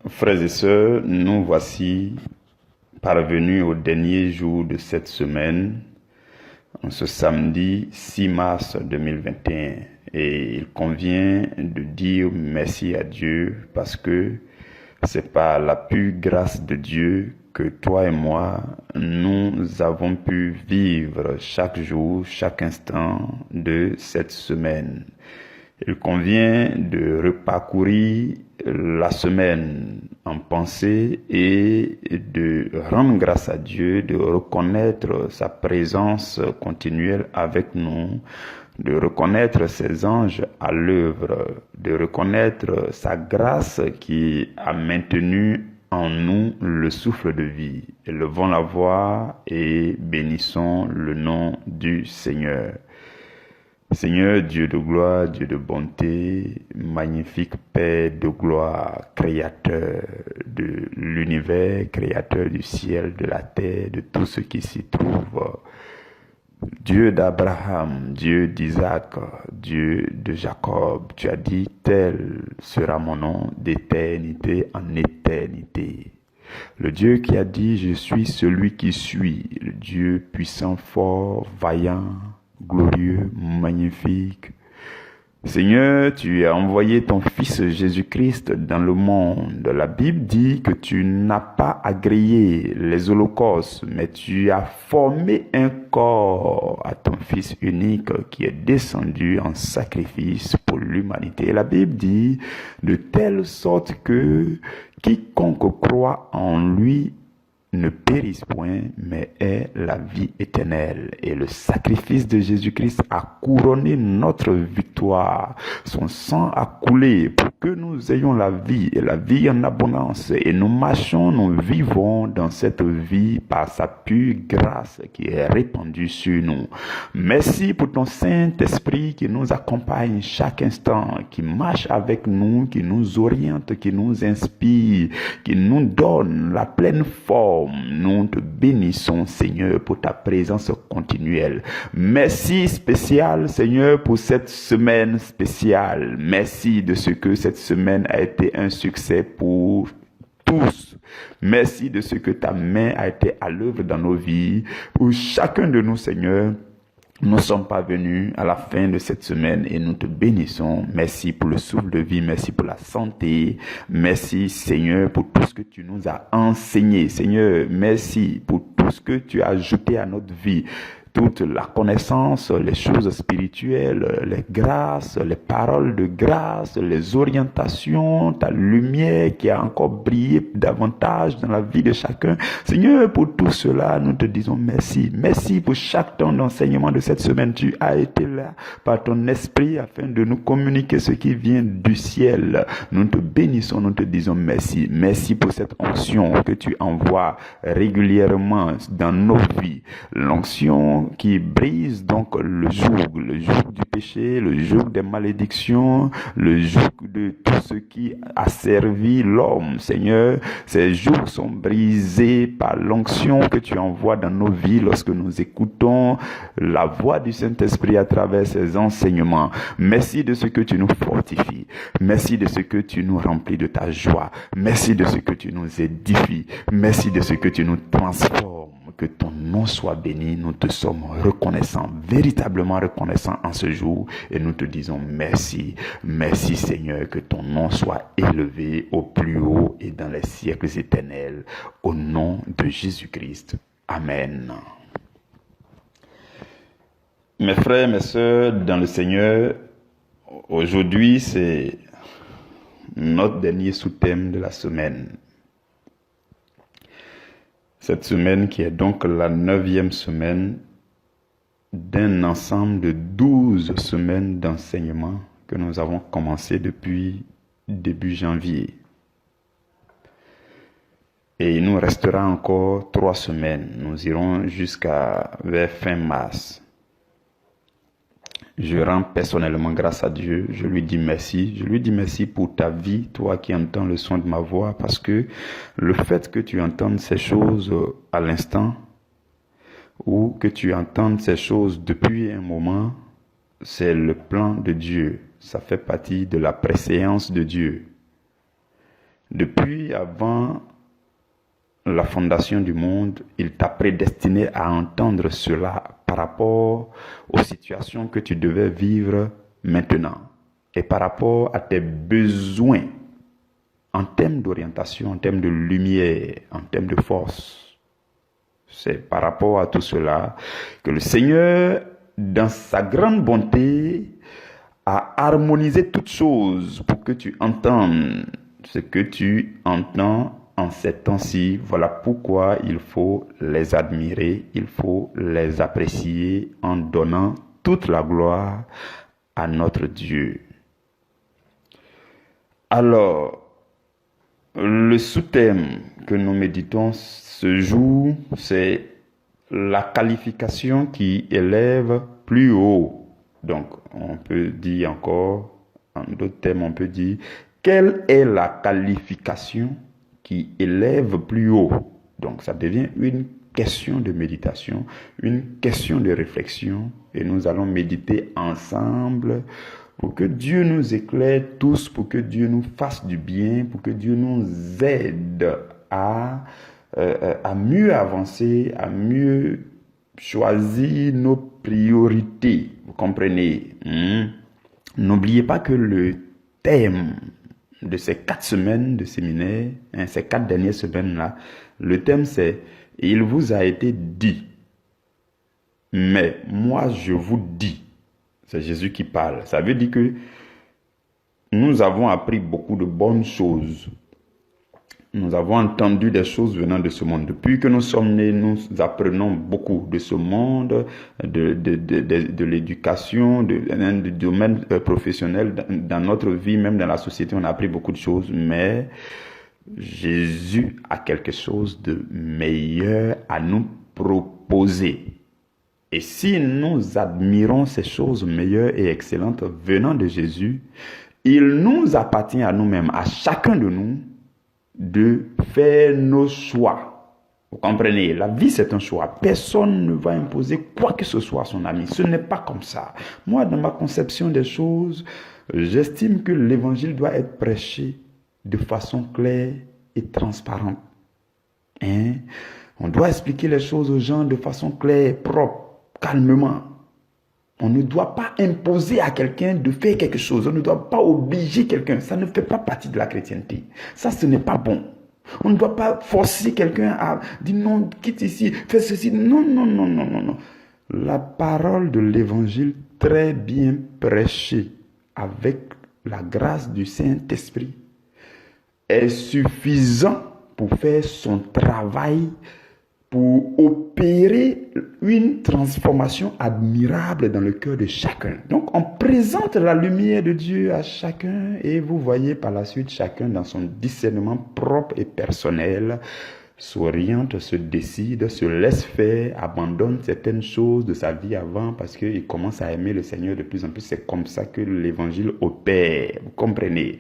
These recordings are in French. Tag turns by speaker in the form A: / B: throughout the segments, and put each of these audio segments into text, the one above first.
A: Frères et sœurs, nous voici parvenus au dernier jour de cette semaine, en ce samedi 6 mars 2021. Et il convient de dire merci à Dieu parce que c'est par la pure grâce de Dieu que toi et moi, nous avons pu vivre chaque jour, chaque instant de cette semaine. Il convient de reparcourir la semaine en pensée et de rendre grâce à Dieu, de reconnaître sa présence continuelle avec nous, de reconnaître ses anges à l'œuvre, de reconnaître sa grâce qui a maintenu en nous le souffle de vie. Élevons la voix et bénissons le nom du Seigneur. Seigneur, Dieu de gloire, Dieu de bonté, magnifique Père de gloire, créateur de l'univers, créateur du ciel, de la terre, de tout ce qui s'y trouve. Dieu d'Abraham, Dieu d'Isaac, Dieu de Jacob, tu as dit, tel sera mon nom d'éternité en éternité. Le Dieu qui a dit, je suis celui qui suis, le Dieu puissant, fort, vaillant, glorieux, magnifique. Seigneur, tu as envoyé ton Fils Jésus-Christ dans le monde. La Bible dit que tu n'as pas agréé les holocaustes, mais tu as formé un corps à ton Fils unique qui est descendu en sacrifice pour l'humanité. Et la Bible dit de telle sorte que quiconque croit en lui ne périsse point, mais ait la vie éternelle. Et le sacrifice de Jésus-Christ a couronné notre victoire. Son sang a coulé pour que nous ayons la vie, et la vie en abondance. Et nous marchons, nous vivons dans cette vie par sa pure grâce qui est répandue sur nous. Merci pour ton Saint-Esprit qui nous accompagne chaque instant, qui marche avec nous, qui nous oriente, qui nous inspire, qui nous donne la pleine forme. Nous te bénissons, Seigneur, pour ta présence continuelle. Merci spécial, Seigneur, pour cette semaine spéciale. Merci de ce que cette semaine a été un succès pour tous. Merci de ce que ta main a été à l'œuvre dans nos vies. Pour chacun de nous, Seigneur, nous sommes parvenus à la fin de cette semaine et nous te bénissons. Merci pour le souffle de vie, merci pour la santé. Merci Seigneur pour tout ce que tu nous as enseigné. Seigneur, merci pour tout ce que tu as ajouté à notre vie. Toute la connaissance, les choses spirituelles, les grâces, les paroles de grâce, les orientations, ta lumière qui a encore brillé davantage dans la vie de chacun. Seigneur, pour tout cela, nous te disons merci. Merci pour chaque temps d'enseignement de cette semaine. Tu as été là par ton esprit afin de nous communiquer ce qui vient du ciel. Nous te bénissons, nous te disons merci. Merci pour cette onction que tu envoies régulièrement dans nos vies. L'onction qui brise donc le joug du péché, le joug des malédictions, le joug de tout ce qui a servi l'homme. Seigneur, ces jougs sont brisés par l'onction que tu envoies dans nos vies lorsque nous écoutons la voix du Saint-Esprit à travers ces enseignements. Merci de ce que tu nous fortifies. Merci de ce que tu nous remplis de ta joie. Merci de ce que tu nous édifies. Merci de ce que tu nous transformes. Que ton nom soit béni, nous te sommes reconnaissants, véritablement reconnaissants en ce jour et nous te disons merci. Merci Seigneur, que ton nom soit élevé au plus haut et dans les siècles éternels. Au nom de Jésus-Christ. Amen. Mes frères, mes sœurs, dans le Seigneur, aujourd'hui c'est notre dernier sous-thème de la semaine. Cette semaine qui est donc la 9e semaine d'un ensemble de 12 semaines d'enseignement que nous avons commencé depuis début janvier. Et il nous restera encore 3 semaines. Nous irons vers fin mars. Je rends personnellement grâce à Dieu. Je lui dis merci. Je lui dis merci pour ta vie, toi qui entends le son de ma voix, parce que le fait que tu entendes ces choses à l'instant, ou que tu entendes ces choses depuis un moment, c'est le plan de Dieu. Ça fait partie de la préséance de Dieu. Depuis avant la fondation du monde, il t'a prédestiné à entendre cela par rapport aux situations que tu devais vivre maintenant et par rapport à tes besoins en termes d'orientation, en termes de lumière, en termes de force. C'est par rapport à tout cela que le Seigneur, dans sa grande bonté, a harmonisé toutes choses pour que tu entendes ce que tu entends en ces temps-ci. Voilà pourquoi il faut les admirer, il faut les apprécier en donnant toute la gloire à notre Dieu. Alors, le sous-thème que nous méditons ce jour, c'est la qualification qui élève plus haut. Donc, on peut dire encore, en d'autres termes, on peut dire, quelle est la qualification qui élève plus haut? Donc, ça devient une question de méditation, une question de réflexion, et nous allons méditer ensemble pour que Dieu nous éclaire tous, pour que Dieu nous fasse du bien, pour que Dieu nous aide à mieux avancer, à mieux choisir nos priorités. Vous comprenez? N'oubliez pas que le thème de ces 4 semaines de séminaire, ces 4 dernières semaines-là, le thème c'est « Il vous a été dit, mais moi je vous dis ». C'est Jésus qui parle. Ça veut dire que nous avons appris beaucoup de bonnes choses. Nous avons entendu des choses venant de ce monde. Depuis que nous sommes nés, nous apprenons beaucoup de ce monde, de l'éducation, du domaine professionnel, dans notre vie, même dans la société, on a appris beaucoup de choses. Mais Jésus a quelque chose de meilleur à nous proposer. Et si nous admirons ces choses meilleures et excellentes venant de Jésus, il nous appartient à nous-mêmes, à chacun de nous, de faire nos choix. Vous comprenez? La vie, c'est un choix. Personne ne va imposer quoi que ce soit à son ami. Ce n'est pas comme ça. Moi, dans ma conception des choses, j'estime que l'évangile doit être prêché de façon claire et transparente. On doit expliquer les choses aux gens de façon claire, propre, calmement. On ne doit pas imposer à quelqu'un de faire quelque chose. On ne doit pas obliger quelqu'un. Ça ne fait pas partie de la chrétienté. Ça, ce n'est pas bon. On ne doit pas forcer quelqu'un à dire non, quitte ici, fais ceci. Non, non, non, non, non, non. La parole de l'évangile très bien prêchée avec la grâce du Saint-Esprit est suffisant pour faire son travail, pour opérer une transformation admirable dans le cœur de chacun. Donc, on présente la lumière de Dieu à chacun et vous voyez par la suite chacun dans son discernement propre et personnel s'oriente, se décide, se laisse faire, abandonne certaines choses de sa vie avant parce qu'il commence à aimer le Seigneur de plus en plus. C'est comme ça que l'évangile opère. Vous comprenez?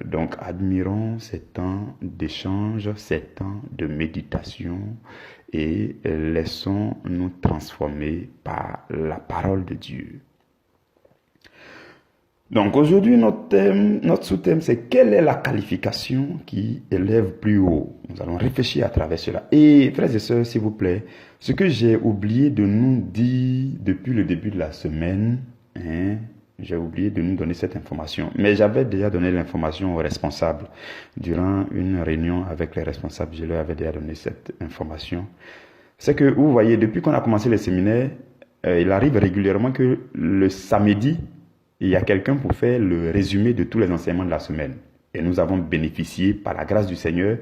A: Donc, admirons ces temps d'échange, ces temps de méditation et laissons-nous transformer par la parole de Dieu. Donc, aujourd'hui, notre sous-thème, c'est quelle est la qualification qui élève plus haut? Nous allons réfléchir à travers cela. Et, frères et sœurs, s'il vous plaît, ce que j'ai oublié de nous dire depuis le début de la semaine, j'ai oublié de nous donner cette information. Mais j'avais déjà donné l'information aux responsables. Durant une réunion avec les responsables, je leur avais déjà donné cette information. C'est que, vous voyez, depuis qu'on a commencé les séminaires, il arrive régulièrement que le samedi, il y a quelqu'un pour faire le résumé de tous les enseignements de la semaine. Et nous avons bénéficié, par la grâce du Seigneur,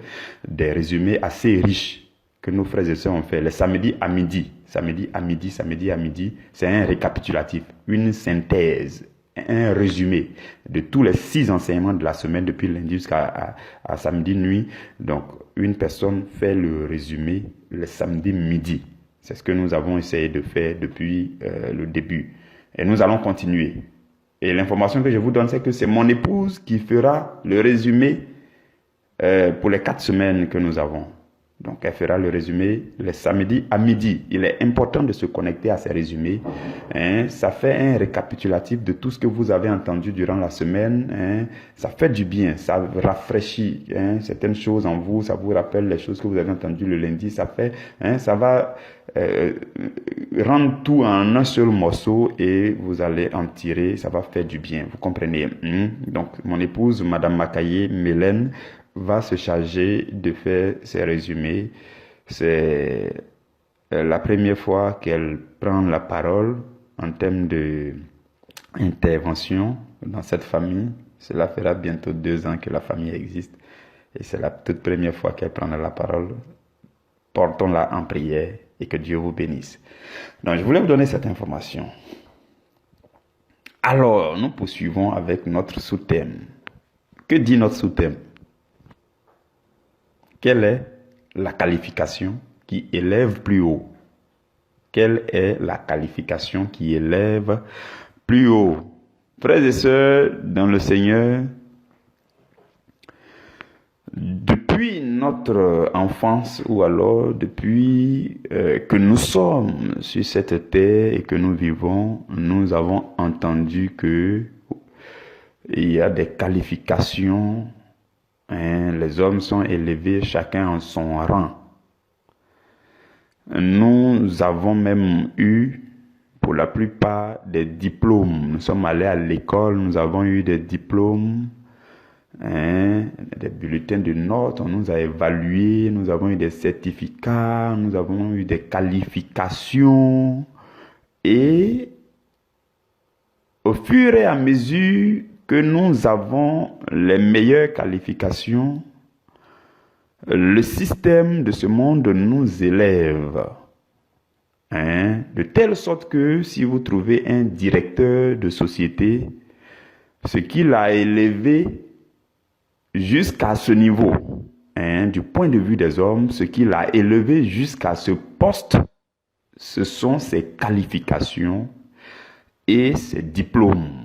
A: des résumés assez riches que nos frères et sœurs ont fait. Les samedis à midi, samedi à midi, c'est un récapitulatif, une synthèse, un résumé de tous les 6 enseignements de la semaine depuis lundi jusqu'à samedi nuit. Donc, une personne fait le résumé le samedi midi. C'est ce que nous avons essayé de faire depuis le début. Et nous allons continuer. Et l'information que je vous donne, c'est que c'est mon épouse qui fera le résumé pour les 4 semaines que nous avons. Donc, elle fera le résumé les samedis à midi. Il est important de se connecter à ces résumés. Ça fait un récapitulatif de tout ce que vous avez entendu durant la semaine. Ça fait du bien, ça rafraîchit certaines choses en vous. Ça vous rappelle les choses que vous avez entendues le lundi. Ça va rendre tout en un seul morceau et vous allez en tirer. Ça va faire du bien, vous comprenez. Donc, mon épouse, Madame Makaye, Mélène, va se charger de faire ses résumés. C'est la première fois qu'elle prend la parole en termes d'intervention dans cette famille. Cela fera bientôt 2 ans que la famille existe et c'est la toute première fois qu'elle prend la parole. Portons-la en prière et que Dieu vous bénisse. Donc, je voulais vous donner cette information. Alors, nous poursuivons avec notre sous-thème. Que dit notre sous-thème? Quelle est la qualification qui élève plus haut? Quelle est la qualification qui élève plus haut? Frères et sœurs dans le Seigneur, depuis notre enfance ou alors depuis que nous sommes sur cette terre et que nous vivons, nous avons entendu que il y a des qualifications. Les hommes sont élevés chacun en son rang. Nous avons même eu, pour la plupart, des diplômes. Nous sommes allés à l'école, nous avons eu des diplômes, des bulletins de notes, on nous a évalués, nous avons eu des certificats, nous avons eu des qualifications. Et au fur et à mesure que nous avons les meilleures qualifications, le système de ce monde nous élève. De telle sorte que si vous trouvez un directeur de société, ce qu'il a élevé jusqu'à ce niveau, du point de vue des hommes, ce qu'il a élevé jusqu'à ce poste, ce sont ses qualifications et ses diplômes.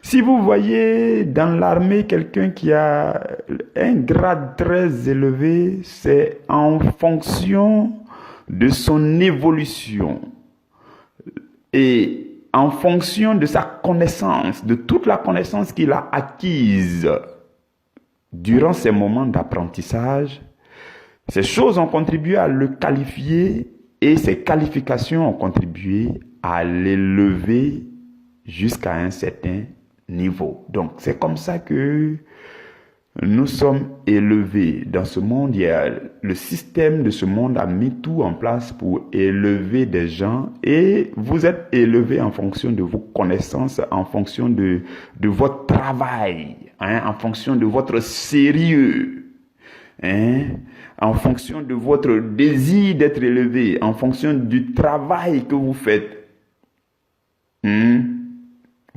A: Si vous voyez dans l'armée quelqu'un qui a un grade très élevé, c'est en fonction de son évolution et en fonction de sa connaissance, de toute la connaissance qu'il a acquise durant ces moments d'apprentissage. Ces choses ont contribué à le qualifier et ces qualifications ont contribué à l'élever jusqu'à un certain niveau. Donc, c'est comme ça que nous sommes élevés. Dans ce monde, le système de ce monde a mis tout en place pour élever des gens et vous êtes élevés en fonction de vos connaissances, en fonction de votre travail, en fonction de votre sérieux, en fonction de votre désir d'être élevé, en fonction du travail que vous faites.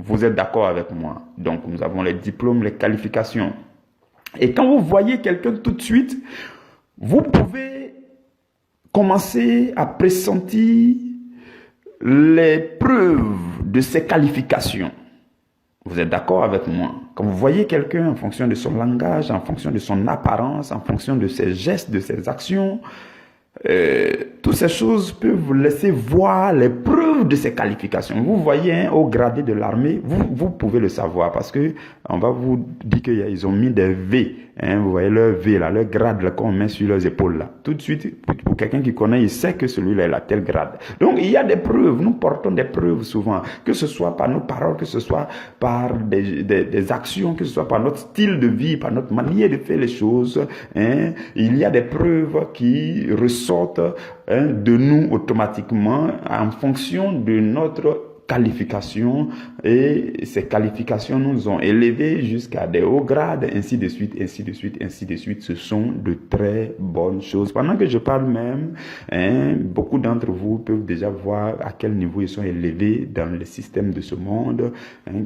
A: Vous êtes d'accord avec moi? Donc, nous avons les diplômes, les qualifications. Et quand vous voyez quelqu'un tout de suite, vous pouvez commencer à pressentir les preuves de ses qualifications. Vous êtes d'accord avec moi? Quand vous voyez quelqu'un en fonction de son langage, en fonction de son apparence, en fonction de ses gestes, de ses actions, toutes ces choses peuvent vous laisser voir les preuves de ces qualifications. Vous voyez au gradé de l'armée, vous pouvez le savoir parce que on va vous dire qu'ils ont mis des V. Vous voyez leur V là, leur grade là qu'on met sur leurs épaules là. Tout de suite, pour quelqu'un qui connaît, il sait que celui-là il a tel grade. Donc il y a des preuves. Nous portons des preuves souvent, que ce soit par nos paroles, que ce soit par des actions, que ce soit par notre style de vie, par notre manière de faire les choses. Il y a des preuves qui ressortent de nous automatiquement en fonction de notre qualification et ces qualifications nous ont élevés jusqu'à des hauts grades, ainsi de suite, ainsi de suite, ainsi de suite. Ce sont de très bonnes choses. Pendant que je parle même, beaucoup d'entre vous peuvent déjà voir à quel niveau ils sont élevés dans le système de ce monde,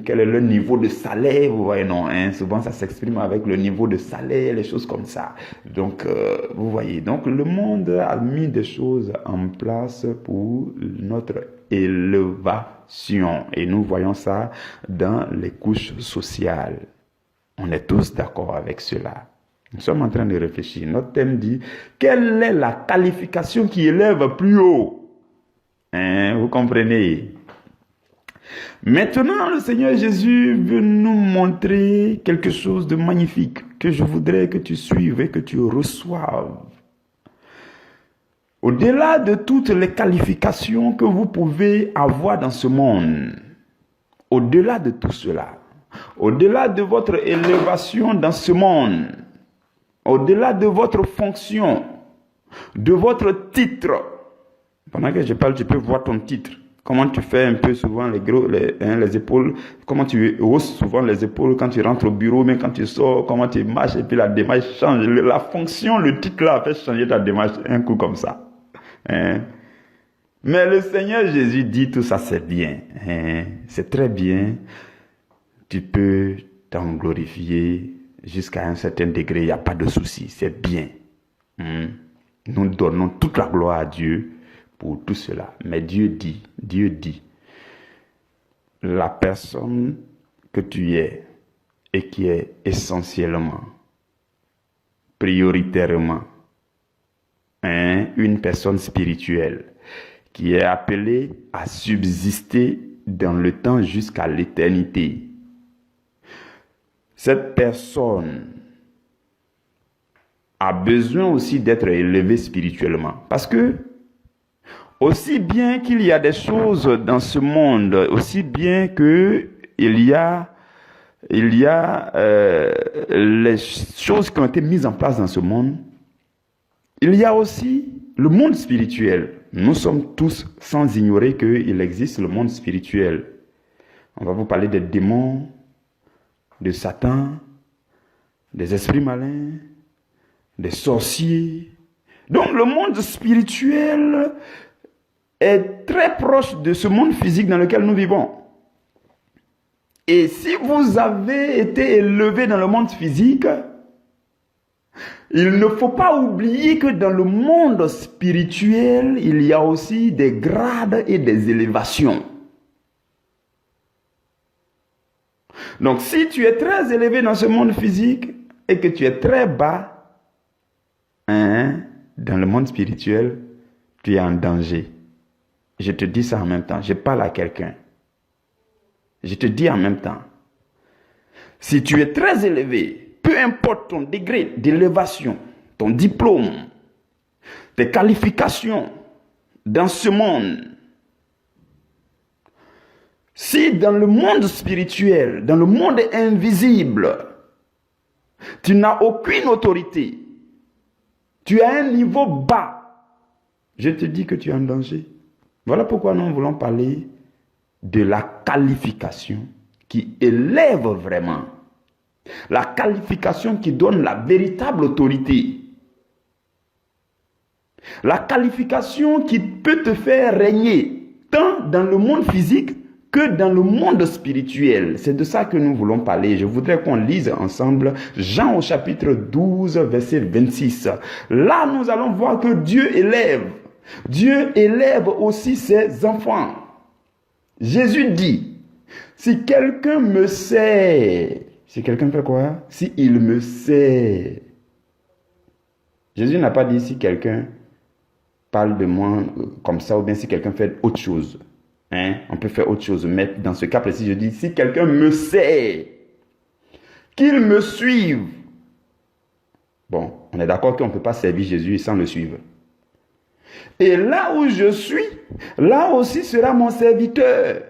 A: quel est le niveau de salaire, vous voyez, non, souvent ça s'exprime avec le niveau de salaire, les choses comme ça. Donc, vous voyez, donc le monde a mis des choses en place pour notre élévation. Et nous voyons ça dans les couches sociales. On est tous d'accord avec cela. Nous sommes en train de réfléchir. Notre thème dit, quelle est la qualification qui élève plus haut? Vous comprenez? Maintenant, le Seigneur Jésus veut nous montrer quelque chose de magnifique que je voudrais que tu suives et que tu reçoives. Au-delà de toutes les qualifications que vous pouvez avoir dans ce monde, au-delà de tout cela, au-delà de votre élévation dans ce monde, au-delà de votre fonction, de votre titre, pendant que je parle, tu peux voir ton titre. Comment tu fais un peu souvent les épaules, comment tu hausses souvent les épaules quand tu rentres au bureau, mais quand tu sors, comment tu marches, et puis la démarche change. La fonction, le titre là, fait changer ta démarche un coup comme ça. Mais le Seigneur Jésus dit tout ça c'est bien. C'est très bien. Tu peux t'en glorifier jusqu'à un certain degré, il n'y a pas de souci, c'est bien. Nous donnons toute la gloire à Dieu pour tout cela. Mais Dieu dit, la personne que tu es et qui est essentiellement, prioritairement, une personne spirituelle qui est appelée à subsister dans le temps jusqu'à l'éternité. Cette personne a besoin aussi d'être élevée spirituellement. Parce que, aussi bien qu'il y a des choses dans ce monde, aussi bien que il y a les choses qui ont été mises en place dans ce monde, il y a aussi le monde spirituel. Nous sommes tous sans ignorer qu'il existe le monde spirituel. On va vous parler des démons, de Satan, des esprits malins, des sorciers. Donc le monde spirituel est très proche de ce monde physique dans lequel nous vivons. Et si vous avez été élevé dans le monde physique, il ne faut pas oublier que dans le monde spirituel, il y a aussi des grades et des élévations. Donc si tu es très élevé dans ce monde physique et que tu es très bas, dans le monde spirituel, tu es en danger. Je te dis ça en même temps, je parle à quelqu'un. Je te dis en même temps, si tu es très élevé, peu importe ton degré d'élévation, ton diplôme, tes qualifications dans ce monde, si dans le monde spirituel, dans le monde invisible, tu n'as aucune autorité, tu as un niveau bas, je te dis que tu es en danger. Voilà pourquoi nous voulons parler de la qualification qui élève vraiment. La qualification qui donne la véritable autorité. La qualification qui peut te faire régner tant dans le monde physique que dans le monde spirituel. C'est de ça que nous voulons parler. Je voudrais qu'on lise ensemble Jean au chapitre 12, verset 26. Là, nous allons voir que Dieu élève. Dieu élève aussi ses enfants. Jésus dit, si quelqu'un me sait, si quelqu'un fait quoi? Si il me sait. Jésus n'a pas dit si quelqu'un parle de moi comme ça ou bien si quelqu'un fait autre chose. On peut faire autre chose. Mais dans ce cas précis, je dis, si quelqu'un me sait, qu'il me suive. Bon, on est d'accord qu'on ne peut pas servir Jésus sans le suivre. Et là où je suis, là aussi sera mon serviteur.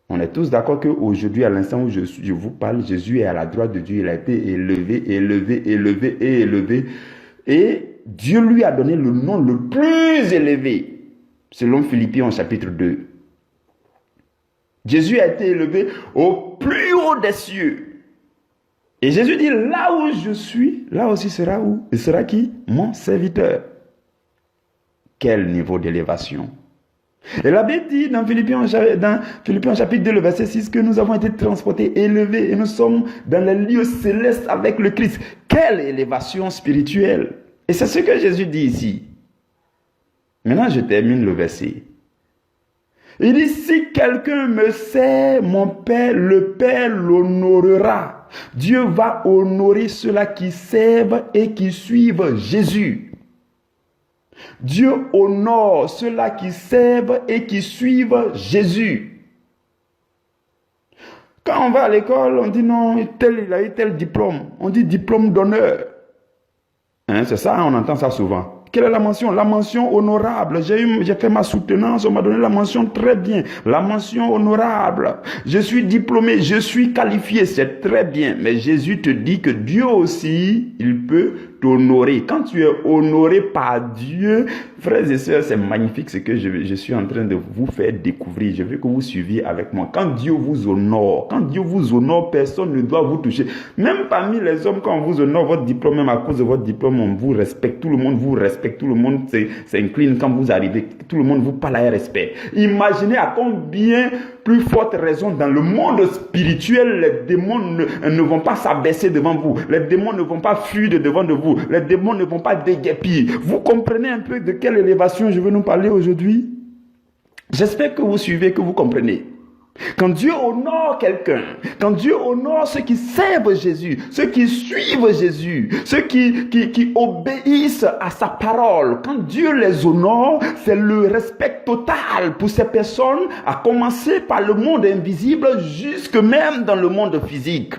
A: On est tous d'accord qu'aujourd'hui, à l'instant où je vous parle, Jésus est à la droite de Dieu. Il a été élevé, élevé, élevé et élevé. Et Dieu lui a donné le nom le plus élevé, selon Philippiens chapitre 2. Jésus a été élevé au plus haut des cieux. Et Jésus dit, là où je suis, là aussi sera où? Il sera qui? Mon serviteur. Quel niveau d'élévation! Et la Bible dit dans Philippiens chapitre 2, le verset 6, que nous avons été transportés, élevés, et nous sommes dans les lieux célestes avec le Christ. Quelle élévation spirituelle! Et c'est ce que Jésus dit ici. Maintenant, je termine le verset. Il dit, si quelqu'un me sait, mon Père, le Père l'honorera. Dieu va honorer ceux-là qui servent et qui suivent Jésus. Dieu honore ceux-là qui servent et qui suivent Jésus. Quand on va à l'école, on dit non, il a eu tel diplôme. On dit diplôme d'honneur. Hein, c'est ça, on entend ça souvent. Quelle est la mention? La mention honorable. J'ai fait ma soutenance, on m'a donné la mention très bien. La mention honorable. Je suis diplômé, je suis qualifié, c'est très bien. Mais Jésus te dit que Dieu aussi, il peut t'honorer. Quand tu es honoré par Dieu, frères et sœurs, c'est magnifique ce que je suis en train de vous faire découvrir. Je veux que vous suiviez avec moi. Quand Dieu vous honore, personne ne doit vous toucher. Même parmi les hommes, quand on vous honore, votre diplôme, même à cause de votre diplôme, on vous respecte. Tout le monde vous respecte. Tout le monde s'incline quand vous arrivez. Tout le monde vous parle à respect. Imaginez à combien plus forte raison dans le monde spirituel, les démons ne vont pas s'abaisser devant vous. Les démons ne vont pas fuir de devant de vous. Les démons ne vont pas déguerpir. Vous comprenez un peu de quelle élévation je veux nous parler aujourd'hui? J'espère que vous suivez, que vous comprenez. Quand Dieu honore quelqu'un, quand Dieu honore ceux qui servent Jésus, ceux qui suivent Jésus, ceux qui obéissent à sa parole, quand Dieu les honore, c'est le respect total pour ces personnes, à commencer par le monde invisible jusque même dans le monde physique.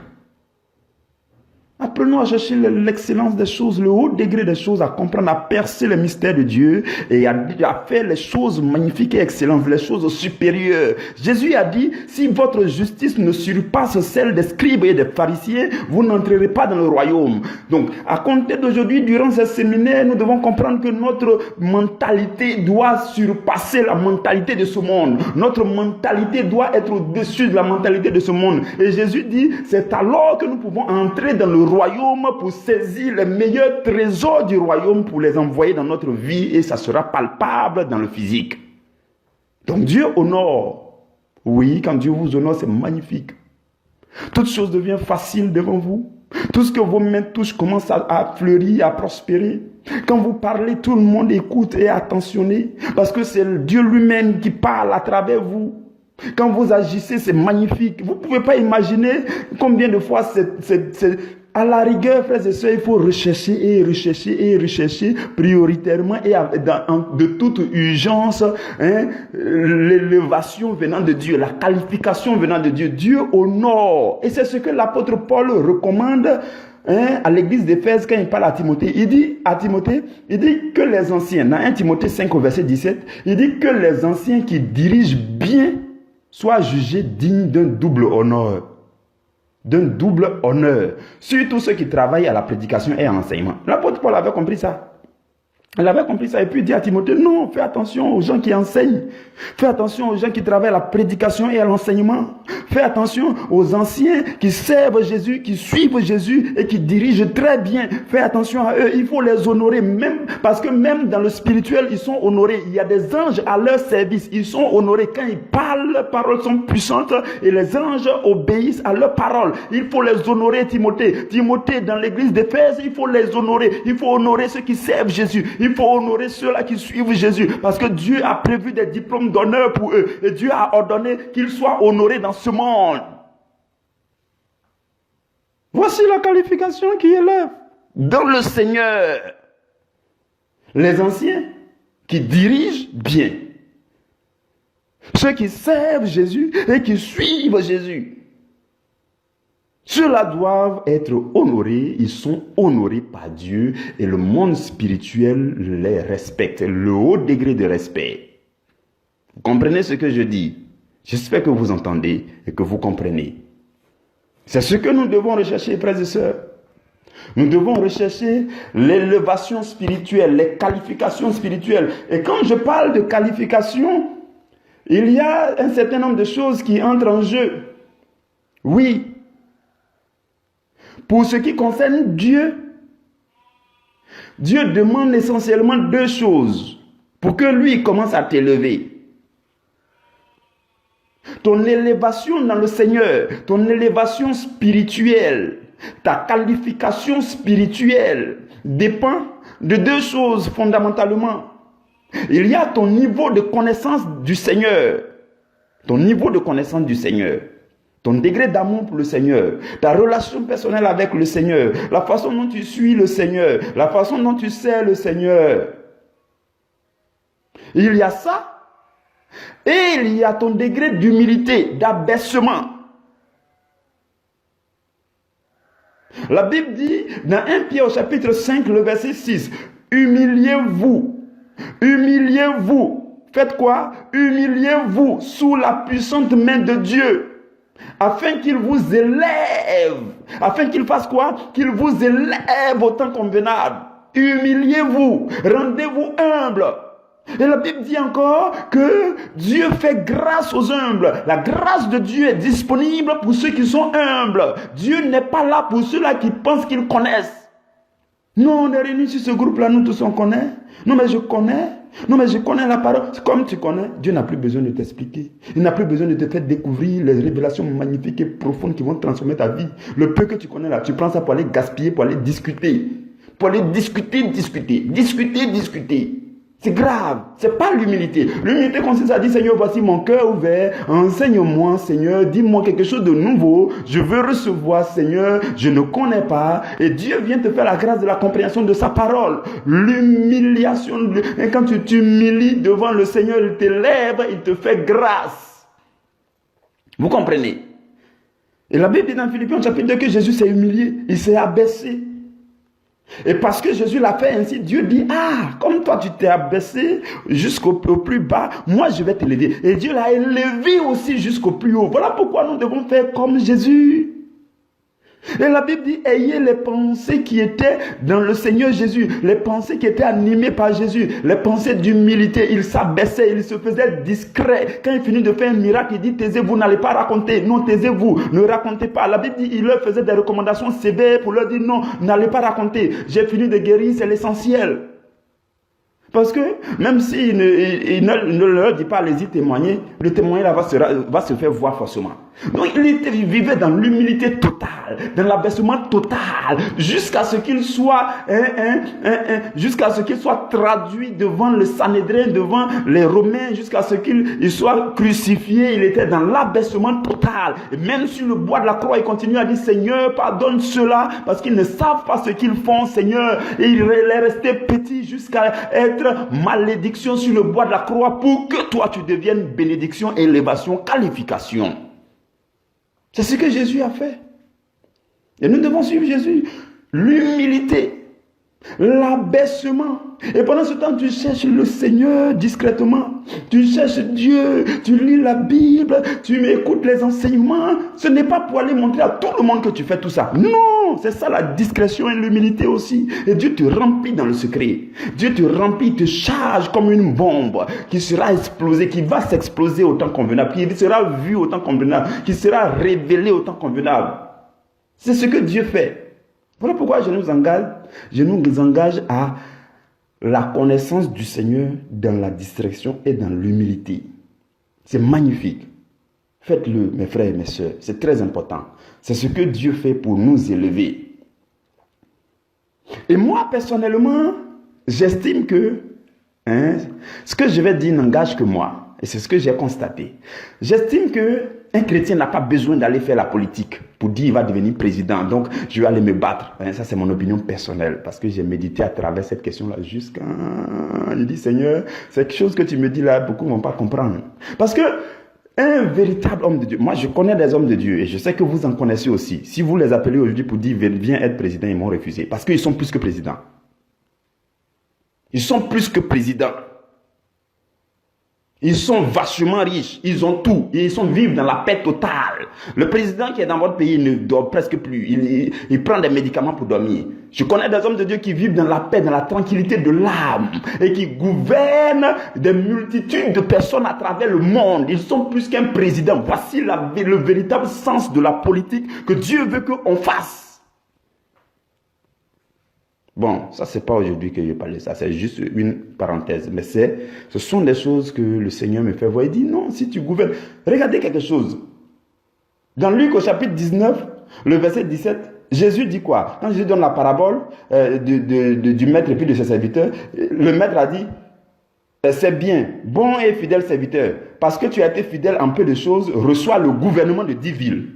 A: Apprenons à chercher l'excellence des choses, le haut degré des choses, à comprendre, à percer les mystères de Dieu et à faire les choses magnifiques et excellentes, les choses supérieures. Jésus a dit, si votre justice ne surpasse celle des scribes et des pharisiens, vous n'entrerez pas dans le royaume. Donc, à compter d'aujourd'hui, durant ce séminaire, nous devons comprendre que notre mentalité doit surpasser la mentalité de ce monde. Notre mentalité doit être au-dessus de la mentalité de ce monde. Et Jésus dit, c'est alors que nous pouvons entrer dans le royaume pour saisir les meilleurs trésors du royaume pour les envoyer dans notre vie et ça sera palpable dans le physique. Donc Dieu honore. Oui, quand Dieu vous honore, c'est magnifique. Toute chose devient facile devant vous. Tout ce que vos mains touchent commence à fleurir, à prospérer. Quand vous parlez, tout le monde écoute et est attentionné parce que c'est Dieu lui-même qui parle à travers vous. Quand vous agissez, c'est magnifique. Vous ne pouvez pas imaginer combien de fois à la rigueur, frères et sœurs, il faut rechercher prioritairement et de toute urgence l'élévation venant de Dieu, la qualification venant de Dieu. Dieu honore. Et c'est ce que l'apôtre Paul recommande à l'église d'Éphèse quand il parle à Timothée. Il dit à Timothée, que les anciens, dans 1 Timothée 5 au verset 17, il dit que les anciens qui dirigent bien soient jugés dignes d'un double honneur. D'un double honneur. Surtout ceux qui travaillent à la prédication et à l'enseignement. L'apôtre Paul avait compris ça. Il avait compris ça et puis il dit à Timothée, non, fais attention aux gens qui enseignent. Fais attention aux gens qui travaillent à la prédication et à l'enseignement. Fais attention aux anciens qui servent Jésus, qui suivent Jésus et qui dirigent très bien. Fais attention à eux, il faut les honorer même parce que même dans le spirituel, ils sont honorés. Il y a des anges à leur service, ils sont honorés. Quand ils parlent, leurs paroles sont puissantes et les anges obéissent à leurs paroles. Il faut les honorer, Timothée. Timothée, dans l'église d'Éphèse, il faut les honorer. Il faut honorer ceux qui servent Jésus. Il faut honorer ceux-là qui suivent Jésus parce que Dieu a prévu des diplômes d'honneur pour eux et Dieu a ordonné qu'ils soient honorés dans ce monde. Voici la qualification qui élève dans le Seigneur. Les anciens qui dirigent bien. Ceux qui servent Jésus et qui suivent Jésus. Ceux-là doivent être honorés, ils sont honorés par Dieu et le monde spirituel les respecte, le haut degré de respect. Vous comprenez ce que je dis? J'espère que vous entendez et que vous comprenez. C'est ce que nous devons rechercher, frères et sœurs. Nous devons rechercher l'élévation spirituelle, les qualifications spirituelles. Et quand je parle de qualification, il y a un certain nombre de choses qui entrent en jeu. Oui. Pour ce qui concerne Dieu, Dieu demande essentiellement deux choses pour que lui commence à t'élever. Ton élévation dans le Seigneur, ton élévation spirituelle, ta qualification spirituelle dépend de deux choses fondamentalement. Il y a ton niveau de connaissance du Seigneur, ton niveau de connaissance du Seigneur. Ton degré d'amour pour le Seigneur, ta relation personnelle avec le Seigneur, la façon dont tu suis le Seigneur, la façon dont tu sers le Seigneur. Il y a ça, et il y a ton degré d'humilité, d'abaissement. La Bible dit, dans 1 Pierre au chapitre 5, le verset 6, humiliez-vous, humiliez-vous. Faites quoi? Humiliez-vous sous la puissante main de Dieu, afin qu'il vous élève. Afin qu'il fasse quoi? Qu'il vous élève au temps convenable. Humiliez-vous, rendez-vous humble. Et la Bible dit encore que Dieu fait grâce aux humbles. La grâce de Dieu est disponible pour ceux qui sont humbles. Dieu n'est pas là pour ceux-là qui pensent qu'ils connaissent. Nous, on est réunis sur ce groupe-là, nous tous on connaît. Non, mais je connais. Non, mais je connais la parole. Comme tu connais, Dieu n'a plus besoin de t'expliquer. Il n'a plus besoin de te faire découvrir les révélations magnifiques et profondes qui vont transformer ta vie. Le peu que tu connais là, tu prends ça pour aller gaspiller, pour aller discuter. Pour aller discuter. C'est grave, c'est pas l'humilité. L'humilité consiste à dire, Seigneur, voici mon cœur ouvert, enseigne-moi, Seigneur, dis-moi quelque chose de nouveau, je veux recevoir, Seigneur, je ne connais pas, et Dieu vient te faire la grâce de la compréhension de sa parole. L'humiliation, et quand tu t'humilies devant le Seigneur, il t'élève, il te fait grâce. Vous comprenez? Et la Bible dit dans Philippiens chapitre 2 que Jésus s'est humilié, il s'est abaissé. Et parce que Jésus l'a fait ainsi, Dieu dit, ah, comme toi tu t'es abaissé jusqu'au plus bas, moi je vais t'élever. Et Dieu l'a élevé aussi jusqu'au plus haut. Voilà pourquoi nous devons faire comme Jésus. Et la Bible dit, ayez les pensées qui étaient dans le Seigneur Jésus, les pensées qui étaient animées par Jésus, les pensées d'humilité. Il s'abaissait, il se faisait discret. Quand il finit de faire un miracle, il dit, taisez-vous, n'allez pas raconter. Non, taisez-vous, ne racontez pas. La Bible dit, il leur faisait des recommandations sévères pour leur dire, non, n'allez pas raconter. J'ai fini de guérir, c'est l'essentiel. Parce que même s'il ne leur dit pas, allez-y témoigner, le témoignage va se faire voir forcément. Donc il vivait dans l'humilité totale, dans l'abaissement total, jusqu'à ce qu'il soit, traduit devant le Sanhédrin, devant les Romains, jusqu'à ce qu'il soit crucifié. Il était dans l'abaissement total. Et même sur le bois de la croix, il continue à dire, Seigneur, pardonne cela, parce qu'ils ne savent pas ce qu'ils font, Seigneur. Et il est resté petit jusqu'à être malédiction sur le bois de la croix pour que toi tu deviennes bénédiction, élévation, qualification. C'est ce que Jésus a fait. Et nous devons suivre Jésus. L'humilité, l'abaissement. Et pendant ce temps, tu cherches le Seigneur discrètement. Tu cherches Dieu, tu lis la Bible, tu écoutes les enseignements. Ce n'est pas pour aller montrer à tout le monde que tu fais tout ça. Non, c'est ça la discrétion et l'humilité aussi. Et Dieu te remplit dans le secret. Dieu te remplit, te charge comme une bombe qui sera explosée, qui va s'exploser au temps convenable, qui sera vue au temps convenable, qui sera révélée au temps convenable. C'est ce que Dieu fait. Voilà pourquoi je nous engage à la connaissance du Seigneur dans la discrétion et dans l'humilité. C'est magnifique. Faites-le, mes frères et mes sœurs. C'est très important. C'est ce que Dieu fait pour nous élever. Et moi, personnellement, j'estime que ce que je vais dire n'engage que moi. Et c'est ce que j'ai constaté. J'estime qu'un chrétien n'a pas besoin d'aller faire la politique pour dire qu'il va devenir président. Donc, je vais aller me battre. Ça, c'est mon opinion personnelle. Parce que j'ai médité à travers cette question-là jusqu'à... Je dis, Seigneur, c'est quelque chose que tu me dis là, beaucoup ne vont pas comprendre. Parce que un véritable homme de Dieu, moi je connais des hommes de Dieu et je sais que vous en connaissez aussi. Si vous les appelez aujourd'hui pour dire, viens être président, ils m'ont refusé. Parce qu'ils sont plus que présidents. Ils sont plus que présidents. Ils sont vachement riches, ils ont tout, ils vivent dans la paix totale. Le président qui est dans votre pays ne dort presque plus, il prend des médicaments pour dormir. Je connais des hommes de Dieu qui vivent dans la paix, dans la tranquillité de l'âme et qui gouvernent des multitudes de personnes à travers le monde. Ils sont plus qu'un président. Voici le véritable sens de la politique que Dieu veut qu'on fasse. Bon, ça c'est pas aujourd'hui que je parle de ça, c'est juste une parenthèse. Mais ce sont des choses que le Seigneur me fait voir. Il dit non, si tu gouvernes, regardez quelque chose. Dans Luc au chapitre 19, le verset 17, Jésus dit quoi? Quand Jésus donne la parabole du maître et puis de ses serviteurs, le maître a dit, c'est bien, bon et fidèle serviteur, parce que tu as été fidèle en peu de choses, reçois le gouvernement de 10 villes.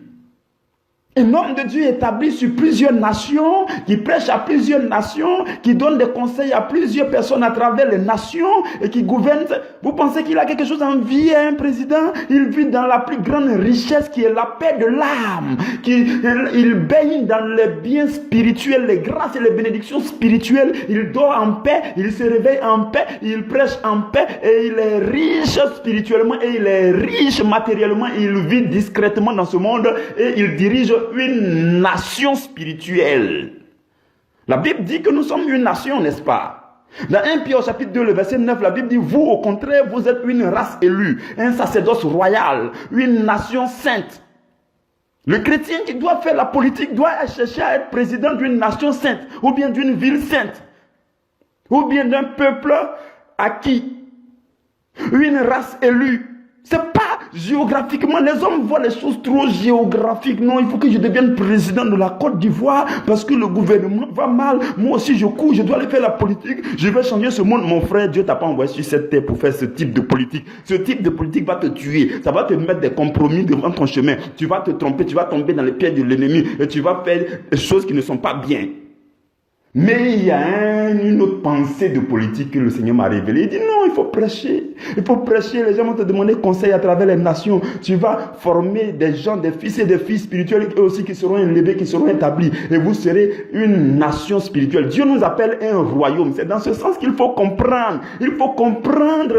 A: Un homme de Dieu établi sur plusieurs nations, qui prêche à plusieurs nations, qui donne des conseils à plusieurs personnes à travers les nations et qui gouverne. Vous pensez qu'il a quelque chose à envier à un président? Il vit dans la plus grande richesse qui est la paix de l'âme. Il baigne dans les biens spirituels, les grâces et les bénédictions spirituelles. Il dort en paix, il se réveille en paix, il prêche en paix et il est riche spirituellement et il est riche matériellement. Il vit discrètement dans ce monde et il dirige une nation spirituelle. La Bible dit que nous sommes une nation, n'est-ce pas? Dans 1 Pierre au chapitre 2, le verset 9, la Bible dit, vous au contraire, vous êtes une race élue, un sacerdoce royal, une nation sainte. Le chrétien qui doit faire la politique doit chercher à être président d'une nation sainte, ou bien d'une ville sainte, ou bien d'un peuple acquis, une race élue. C'est pas géographiquement, les hommes voient les choses trop géographiques. Non, il faut que je devienne président de la Côte d'Ivoire parce que le gouvernement va mal. Moi aussi, je cours, je dois aller faire la politique. Je vais changer ce monde. Mon frère, Dieu t'a pas envoyé sur cette terre pour faire ce type de politique. Ce type de politique va te tuer. Ça va te mettre des compromis devant ton chemin. Tu vas te tromper, tu vas tomber dans les pieds de l'ennemi et tu vas faire des choses qui ne sont pas bien. Mais il y a une autre pensée de politique que le Seigneur m'a révélée. Il dit non, il faut prêcher. Il faut prêcher. Les gens vont te demander conseil à travers les nations. Tu vas former des gens, des fils et des filles spirituels eux aussi qui seront élevés, qui seront établis. Et vous serez une nation spirituelle. Dieu nous appelle un royaume. C'est dans ce sens qu'il faut comprendre. Il faut comprendre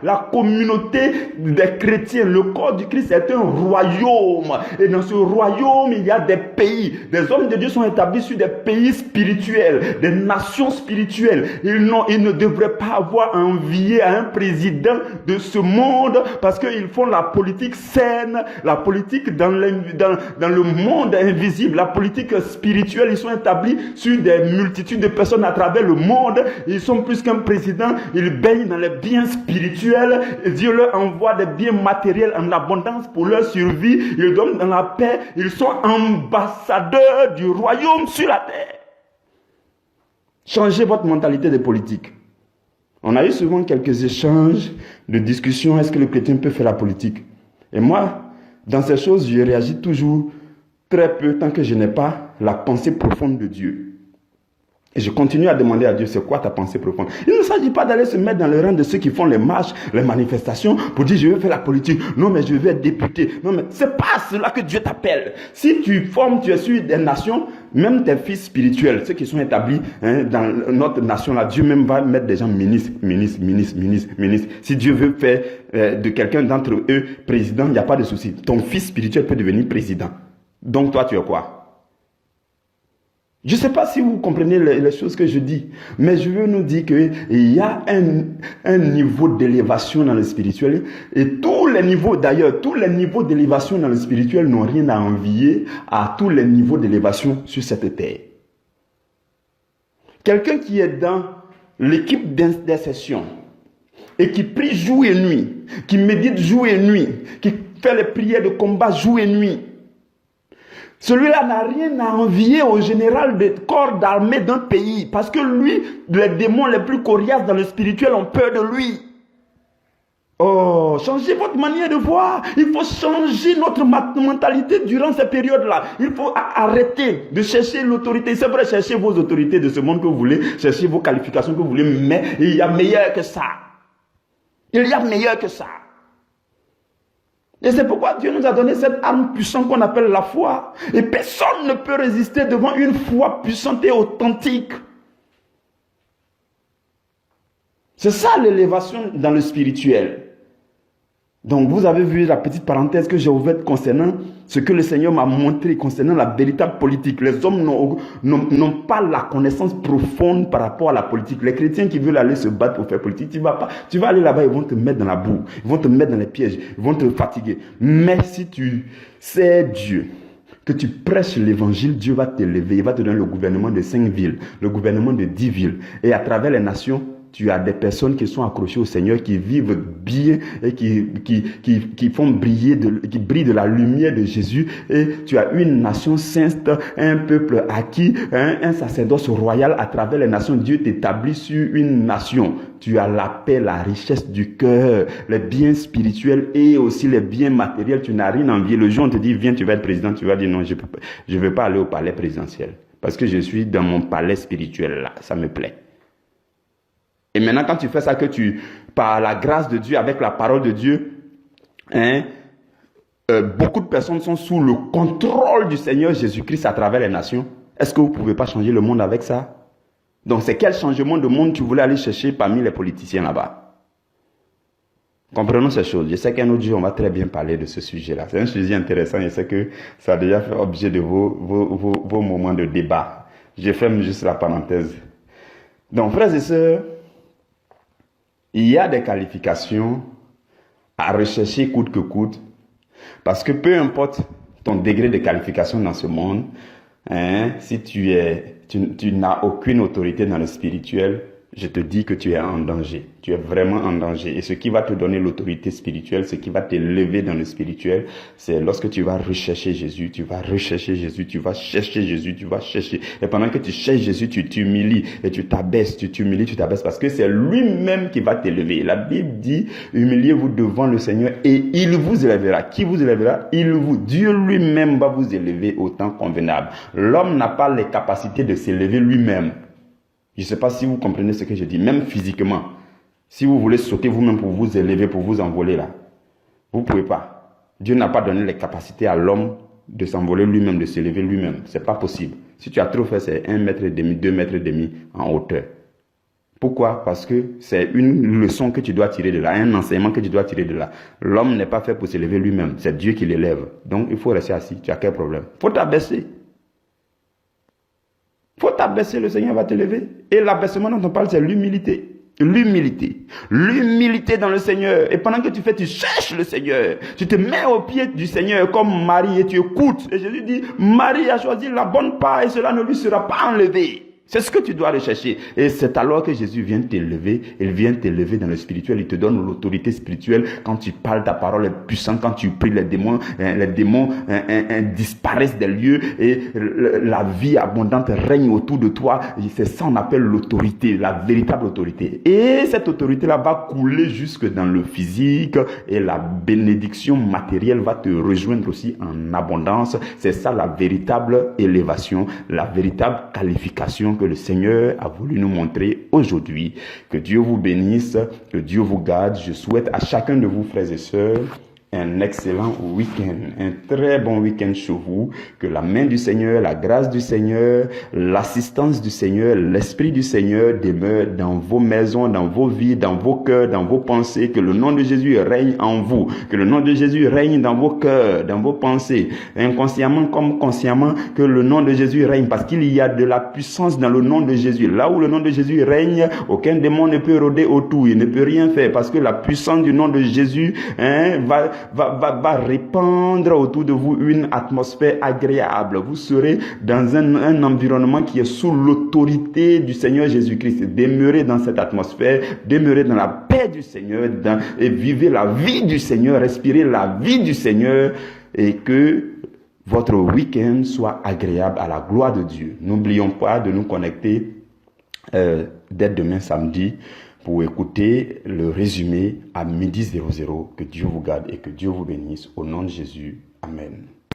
A: la communauté des chrétiens. Le corps du Christ est un royaume. Et dans ce royaume, il y a des pays. Des hommes de Dieu sont établis sur des pays spirituels, des nations spirituelles. Ils ne devraient pas avoir envié à un président de ce monde parce qu'ils font la politique saine, la politique dans le monde invisible, la politique spirituelle. Ils sont établis sur des multitudes de personnes à travers le monde. Ils sont plus qu'un président. Ils baignent dans les biens spirituels. Et Dieu leur envoie des biens matériels en abondance pour leur survie. Ils donnent dans la paix. Ils sont ambassadeurs du royaume sur la terre. Changez votre mentalité de politique. On a eu souvent quelques échanges de discussions. Est-ce que le chrétien peut faire la politique? Et moi, dans ces choses, je réagis toujours très peu tant que je n'ai pas la pensée profonde de Dieu. Et je continue à demander à Dieu, c'est quoi ta pensée profonde? Il ne s'agit pas d'aller se mettre dans le rang de ceux qui font les marches, les manifestations, pour dire je veux faire la politique. Non, mais je veux être député. Non, mais c'est pas cela que Dieu t'appelle. Si tu es sur des nations, même tes fils spirituels, ceux qui sont établis dans notre nation-là, Dieu même va mettre des gens ministres. Si Dieu veut faire de quelqu'un d'entre eux président, il n'y a pas de souci. Ton fils spirituel peut devenir président. Donc toi, tu es quoi? Je ne sais pas si vous comprenez les choses que je dis, mais je veux nous dire qu'il y a un niveau d'élévation dans le spirituel, et tous les niveaux d'élévation dans le spirituel n'ont rien à envier à tous les niveaux d'élévation sur cette terre. Quelqu'un qui est dans l'équipe d'intercession et qui prie jour et nuit, qui médite jour et nuit, qui fait les prières de combat jour et nuit, celui-là n'a rien à envier au général des corps d'armée d'un pays. Parce que lui, les démons les plus coriaces dans le spirituel ont peur de lui. Oh, changez votre manière de voir. Il faut changer notre mentalité durant ces périodes-là. Il faut arrêter de chercher l'autorité. C'est vrai, cherchez vos autorités de ce monde que vous voulez, cherchez vos qualifications que vous voulez, mais il y a meilleur que ça. Il y a meilleur que ça. Et c'est pourquoi Dieu nous a donné cette arme puissante qu'on appelle la foi. Et personne ne peut résister devant une foi puissante et authentique. C'est ça l'élévation dans le spirituel. Donc vous avez vu la petite parenthèse que j'ai ouverte concernant ce que le Seigneur m'a montré concernant la véritable politique. Les hommes n'ont pas la connaissance profonde par rapport à la politique. Les chrétiens qui veulent aller se battre pour faire politique, tu vas aller là-bas, ils vont te mettre dans la boue, ils vont te mettre dans les pièges, ils vont te fatiguer. Mais si tu sais Dieu, que tu prêches l'évangile, Dieu va t'élever, il va te donner le gouvernement de 5 villes, le gouvernement de 10 villes. Et à travers les nations, tu as des personnes qui sont accrochées au Seigneur, qui vivent bien et qui font briller, qui brillent de la lumière de Jésus. Et tu as une nation sainte, un peuple acquis, un sacerdoce royal à travers les nations. Dieu t'établit sur une nation. Tu as la paix, la richesse du cœur, les biens spirituels et aussi les biens matériels. Tu n'as rien à envier. Le jour où on te dit, viens, tu vas être président, tu vas dire, non, je ne veux pas aller au palais présidentiel. Parce que je suis dans mon palais spirituel là. Ça me plaît. Et maintenant, quand tu fais ça, que tu, par la grâce de Dieu, avec la parole de Dieu, beaucoup de personnes sont sous le contrôle du Seigneur Jésus-Christ à travers les nations. Est-ce que vous ne pouvez pas changer le monde avec ça? Donc, c'est quel changement de monde tu voulais aller chercher parmi les politiciens là-bas? Comprenons ces choses. Je sais qu'un autre jour, on va très bien parler de ce sujet-là. C'est un sujet intéressant. Je sais que ça a déjà fait objet de vos moments de débat. Je ferme juste la parenthèse. Donc, frères et sœurs, il y a des qualifications à rechercher coûte que coûte. Parce que peu importe ton degré de qualification dans ce monde, si tu n'as aucune autorité dans le spirituel, je te dis que tu es en danger. Tu es vraiment en danger. Et ce qui va te donner l'autorité spirituelle, ce qui va t'élever dans le spirituel, c'est lorsque tu vas rechercher Jésus, tu vas rechercher Jésus, tu vas chercher Jésus, tu vas chercher. Et pendant que tu cherches Jésus, tu t'humilies et tu t'abaisses, tu t'humilies, tu t'abaisses parce que c'est lui-même qui va t'élever. La Bible dit, humiliez-vous devant le Seigneur et il vous élèvera. Qui vous élèvera? Dieu lui-même va vous élever au temps convenable. L'homme n'a pas les capacités de s'élever lui-même. Je ne sais pas si vous comprenez ce que je dis, même physiquement. Si vous voulez sauter vous-même pour vous élever, pour vous envoler là, vous ne pouvez pas. Dieu n'a pas donné les capacités à l'homme de s'envoler lui-même, de s'élever lui-même. Ce n'est pas possible. Si tu as trop fait, c'est 1,5 mètre, 2,5 mètres en hauteur. Pourquoi? Parce que c'est une leçon que tu dois tirer de là, un enseignement que tu dois tirer de là. L'homme n'est pas fait pour s'élever lui-même. C'est Dieu qui l'élève. Donc, il faut rester assis. Tu as quel problème? Il faut t'abaisser. Il faut t'abaisser, le Seigneur va t'élever. Et l'abaissement dont on parle, c'est l'humilité. L'humilité. L'humilité dans le Seigneur. Et pendant que tu fais, tu cherches le Seigneur. Tu te mets au pied du Seigneur comme Marie et tu écoutes. Et Jésus dit, Marie a choisi la bonne part et cela ne lui sera pas enlevé. C'est ce que tu dois rechercher. Et c'est alors que Jésus vient t'élever. Il vient t'élever dans le spirituel. Il te donne l'autorité spirituelle. Quand tu parles, ta parole est puissante. Quand tu pries, les démons disparaissent des lieux. Et la vie abondante règne autour de toi. C'est ça qu'on appelle l'autorité, la véritable autorité. Et cette autorité-là va couler jusque dans le physique. Et la bénédiction matérielle va te rejoindre aussi en abondance. C'est ça la véritable élévation, la véritable qualification que le Seigneur a voulu nous montrer aujourd'hui. Que Dieu vous bénisse, que Dieu vous garde. Je souhaite à chacun de vous, frères et sœurs, un excellent week-end, un très bon week-end chez vous. Que la main du Seigneur, la grâce du Seigneur, l'assistance du Seigneur, l'Esprit du Seigneur demeure dans vos maisons, dans vos vies, dans vos cœurs, dans vos pensées. Que le nom de Jésus règne en vous. Que le nom de Jésus règne dans vos cœurs, dans vos pensées. Inconsciemment comme consciemment, que le nom de Jésus règne. Parce qu'il y a de la puissance dans le nom de Jésus. Là où le nom de Jésus règne, aucun démon ne peut rôder autour. Il ne peut rien faire. Parce que la puissance du nom de Jésus va répandre autour de vous une atmosphère agréable. Vous serez dans un environnement qui est sous l'autorité du Seigneur Jésus-Christ. Demeurez dans cette atmosphère, demeurez dans la paix du Seigneur et vivez la vie du Seigneur, respirez la vie du Seigneur et que votre week-end soit agréable à la gloire de Dieu. N'oublions pas de nous connecter dès demain samedi pour écouter le résumé à 12h00. Que Dieu vous garde et que Dieu vous bénisse. Au nom de Jésus. Amen.